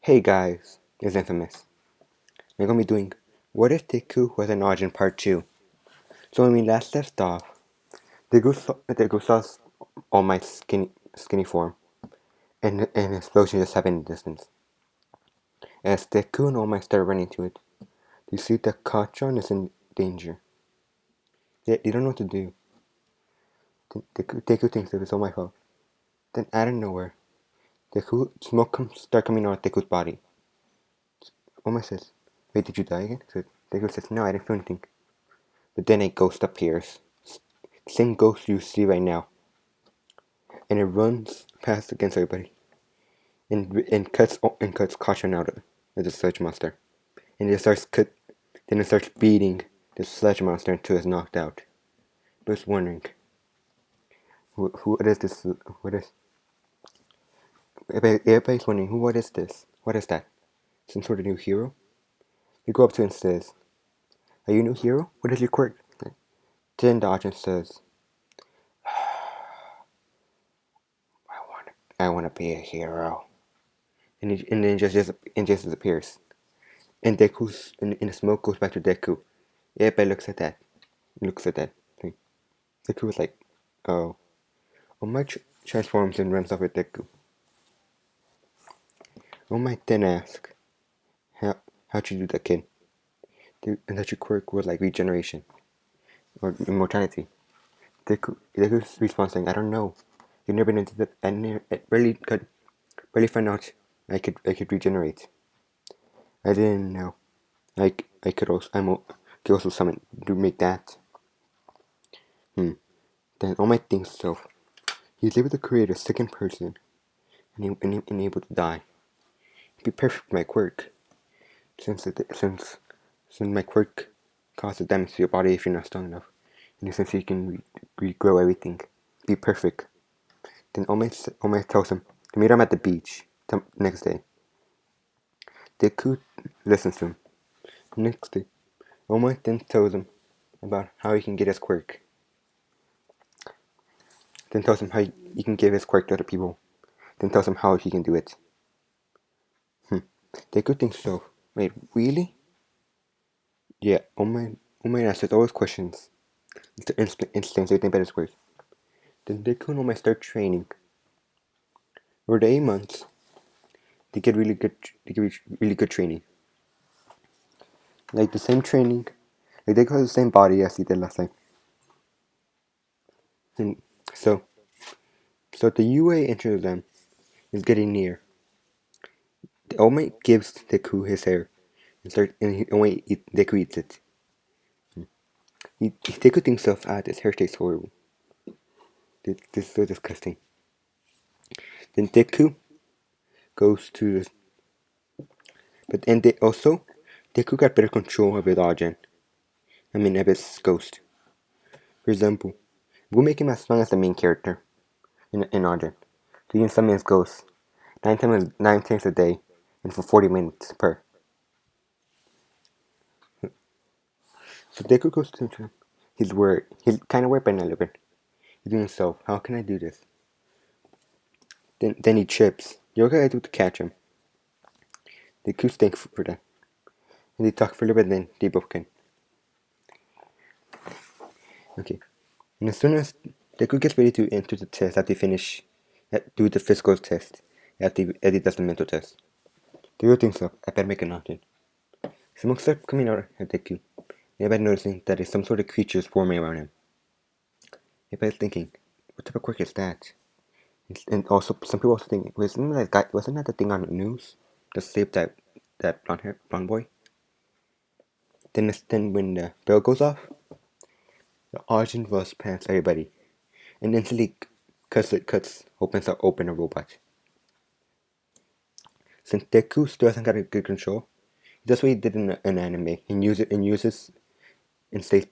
Hey guys, it's Infamous. We're gonna be doing What if Deku was an Ajin Part 2. So when we last left off, Deku saw All Might's skinny form, and an explosion just happened in the distance. As Deku and All Might start running to it, they see that Kachan is in danger. They don't know what to do. Deku thinks it was all my fault. Then out of nowhere, smoke start coming out of Deku's body. All Might says, "Wait, did you die again?" So Deku says, "No, I didn't feel anything." But then a ghost appears. Same ghost you see right now. And it runs past against everybody. And cuts Caution out of the sludge monster. And then it starts beating the sludge monster until it's knocked out. But it's wondering, what is this? What is? Everybody's wondering, what is this? What is that? Some sort of new hero? You go up to it and says, "Are you a new hero? What is your quirk?" Then Dodgen says, "I wanna be a hero." And then just disappears. And the smoke goes back to Deku. Everybody looks at that thing. Deku was like, "Oh." All Might transforms and runs off with Deku. All Might then asks, how'd you do that, kid? And that your quirk was like regeneration or immortality. Deku's response saying, "I don't know. You've never been into that. I barely found out I could regenerate. I didn't know. I could also summon to make that." Then All Might thinks so. He's able to create a second person and able to die. It'd be perfect for my quirk, since my quirk causes damage to your body if you're not strong enough, and since you can regrow everything, it'd be perfect. Then All Might tells him to meet him at the beach the next day. Deku listens to him. Next day, All Might then tells him about how he can get his quirk. Then tells him how he can give his quirk to other people. Then tells him how he can do it. Deku thinks so. Wait, really? Yeah, All Might answers all his questions. Explains everything about his quirk. Then Deku and All Might start training. Over the 8 months, they get really good training. Like the same training, like Deku has the same body as he did last time. And so the UA enters them is getting near. All Might gives Deku his hair, Deku eats it. Deku thinks of, this hair tastes horrible. This is so disgusting. Then Deku goes to the, also Deku got better control of his Ajin. Of his ghost. For example, we'll make him as strong as the main character in Ajin. So you can summon his ghost 9 times a day and for 40 minutes per. So Deku goes to him. He's worried. He's kind of worried by now, but he's doing so. How can I do this? Then he trips. What can I do to catch him? Deku's thankful for that. And they talk for a little bit, then they both can. Okay. And as soon as Deku gets ready to enter the test after they finish, do the physical test, after he does the mental test. Deku thinks so. I better make an option. Smoke starts coming out at Deku. Everybody noticing that there's some sort of creatures forming around him. Everybody's thinking, what type of quirk is that? And also, some people also think, wasn't that the thing on the news? The saved that blonde boy? Then when the bell goes off, the Argent runs past everybody, and instantly opens a robot. Since Deku still hasn't got a good control, he does what he did in an anime, and uses and stays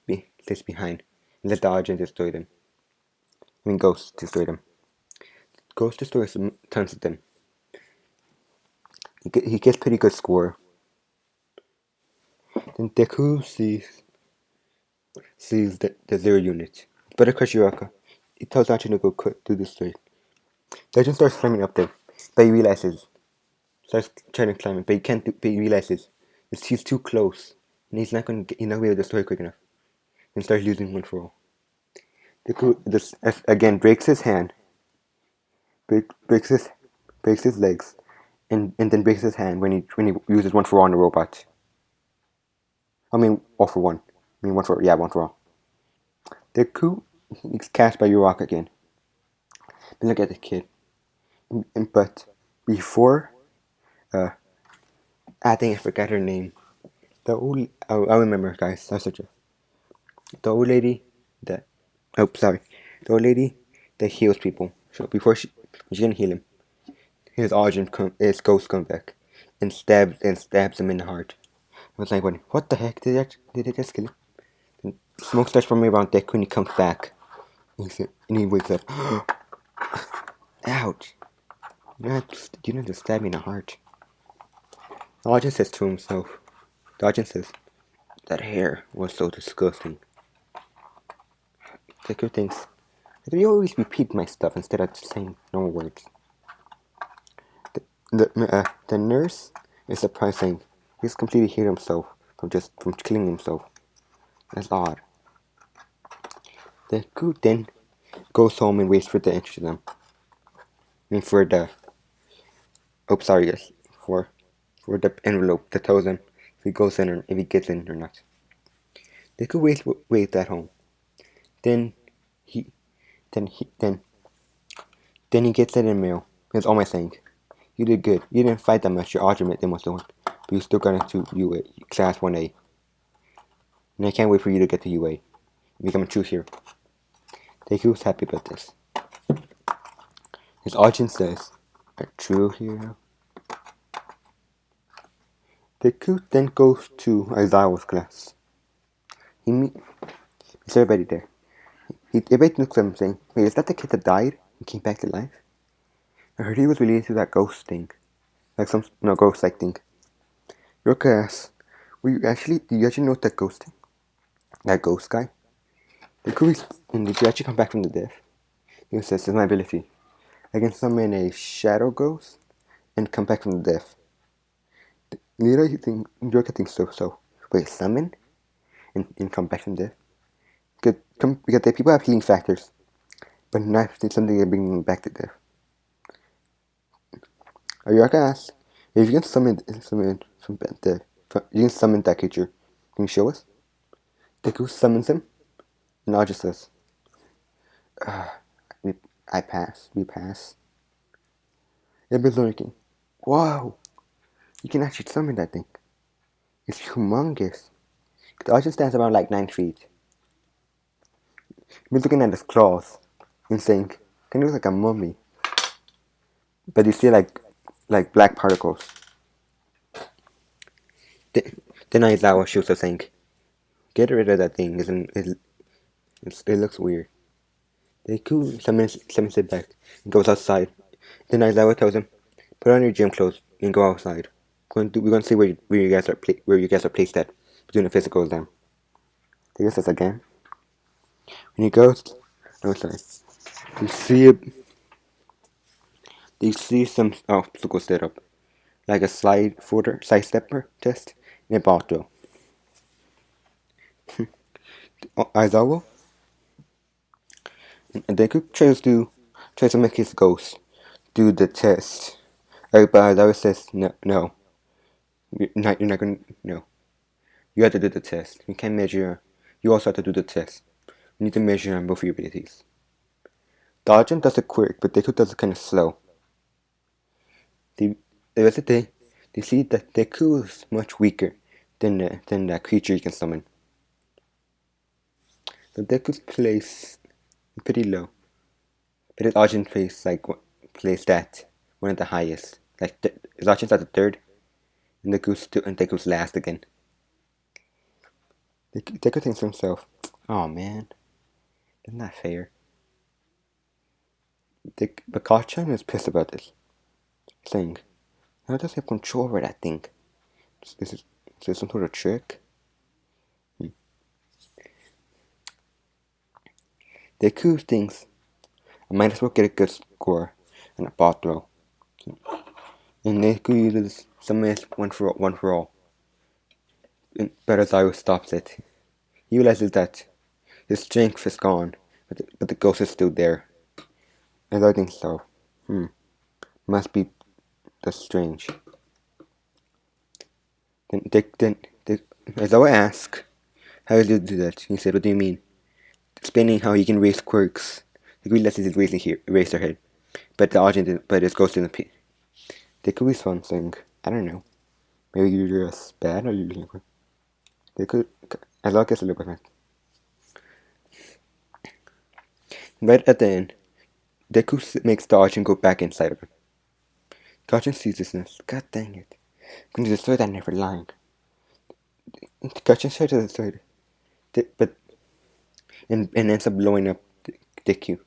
behind, and let the Argent destroy them. Ghost destroy them. Ghost destroys tons of them. He gets pretty good score. Then Deku sees the zero unit. Better crush Yuraka. He tells Ajin to go do this straight. Legend starts climbing up there, but he realizes Starts trying to climb it, but he can't. But he realizes he's too close, and he's not going to. He's not going to be able to destroy it quick enough, and starts losing one for all. Deku just again breaks his hand, breaks his legs, and then breaks his hand when he uses one for all on the robot. I mean, all for one. I mean, one for all. Deku is cast by Rock again. Then look at the kid, but before, uh, I think I forgot her name. The old, I remember, guys. I such a the old lady that. Oh, sorry, the old lady that heals people. So before she's gonna heal him, his ghost comes back and stabs him in the heart. I was like, what the heck? Did they just kill him? And smoke starts from around Deku when he comes back. And he wakes up. Ouch! You didn't just stab me in the heart. Ajin says to himself. Ajin says, that hair was so disgusting. Deku thinks, you always repeat my stuff instead of just saying normal words. The nurse is surprised, saying he's completely healed himself from killing himself. That's odd. Deku then goes home and waits for the incident. I mean, for the yes, for the envelope that tells him if he goes in or if he gets in or not. Deku waits at home. Then he then he then he gets it in the mail. It's almost saying, you did good. You didn't fight that much. Your argument didn't the one, but you still got into UA class 1A. And I can't wait for you to get to UA and become a true hero. Deku's happy about this. His Ajin says, a true hero. Deku then goes to Aizawa's class. He meets everybody there. Everybody looks at him saying, wait, is that the kid that died and came back to life? I heard he was related to that ghost thing. Like some, ghost-like thing. Yoka asks, do you actually know that ghost thing? That ghost guy? Did you actually come back from the death? He says, it's my ability. I can summon a shadow ghost and come back from the death. Later, Yoka thinks so. Wait, summon? And come back from death? Because the people have healing factors, but not something that brings them back to death. Yoka asks, if you can summon from death, you can summon that creature. Can you show us? Deku summons him, and Aja says, we pass. Everybody's looking. Whoa! You can actually summon that thing. It's humongous. The Aja stands around like 9 feet. He's looking at his claws and saying, can you look like a mummy? But you see like black particles. Then Aizawa shoots her saying, get rid of that thing, it looks weird. Deku summons it back and goes outside. Then Aizawa tells him, put on your gym clothes and go outside. We're going to see where you guys are placed at doing a physical exam. Deku says again. When he goes outside, you see some obstacles set up, like a side stepper test and a bottle. Aizawa and Deku tries to make his ghost do the test. But Aizawa says no. You're not gonna no. You have to do the test. You can't measure. You also have to do the test. You need to measure on both of your abilities. Dodging does it quick, but Deku does it kind of slow. The rest of the day, they see that Deku is much weaker than that creature you can summon. So Deku's place is pretty low, but his Ajin place that one of the highest. Like his Ajin's at the third, and Deku's last again. Deku thinks to himself, "Oh man, that's not fair." But Kachan is pissed about this, saying, "How does he have control over that thing? Is this some sort of trick?" Deku thinks, "I might as well get a good score on a ball throw." And Deku uses some myth one for all. But Azaru stops it. He realizes that his strength is gone, but the ghost is still there. As I think so. Must be that's strange. Then Aizawa asks, how did you do that? He said, what do you mean? Explaining how he can raise quirks. He realizes he's raised her head. But the audience, but his ghost didn't appear. They could be something. I don't know. Maybe you're just bad or you're looking for. They could. As long as a little bit. Right at the end, Deku makes the Arjun go back inside of him. The Arjun sees this and says, God dang it. I'm going to destroy that never lying. The Arjun tries to destroy it. But and ends up blowing up Deku.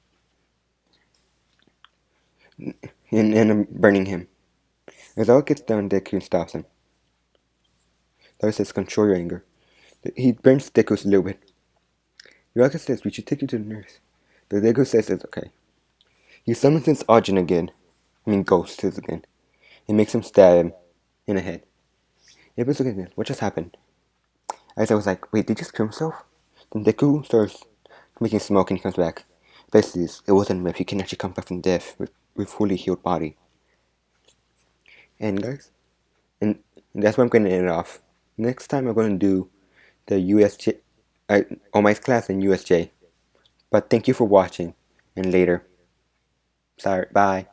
And burning him. As all gets down, Deku stops him. Laura says, control your anger. He burns Deku a little bit. Yuraka says, we should take you to the nurse. But Deku says it's okay. He summons his Ajin again. Ghost again. And makes him stab him in the head. Everybody's looking at this. What just happened? Aiza was like, wait, did he just kill himself? Then Deku starts making smoke and he comes back. Basically, it wasn't myth. He can actually come back from death with fully healed body. And guys, and that's where I'm going to end it off. Next time I'm going to do the USJ, All Might's class in USJ. But thank you for watching, and later. Sorry, bye.